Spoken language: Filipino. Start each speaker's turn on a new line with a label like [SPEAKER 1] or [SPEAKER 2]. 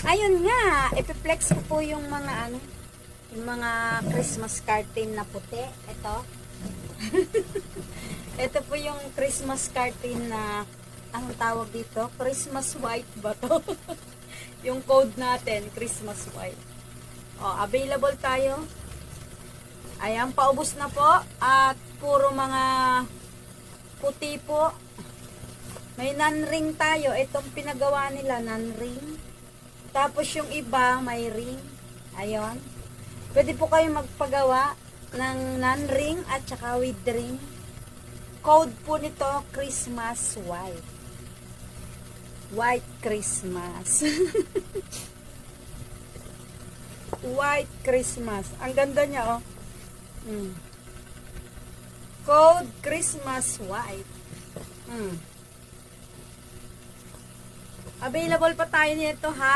[SPEAKER 1] Ayun nga, ipiplex ko po yung mga ano, yung mga Christmas curtain na puti. Ito. Ito po yung Christmas curtain na, anong tawag dito? Christmas white ba to? Yung code natin, Christmas white. O, available tayo. Ayan, paubos na po. At puro mga puti po. May non-ring tayo. Itong pinagawa nila, non-ring. Tapos yung iba, may ring. Ayon. Pwede po kayo magpagawa ng non-ring at saka with ring. Code po nito, Christmas white. White Christmas. White Christmas. Ang ganda niya, oh. Code Christmas white. Available pa tayo nito, ha?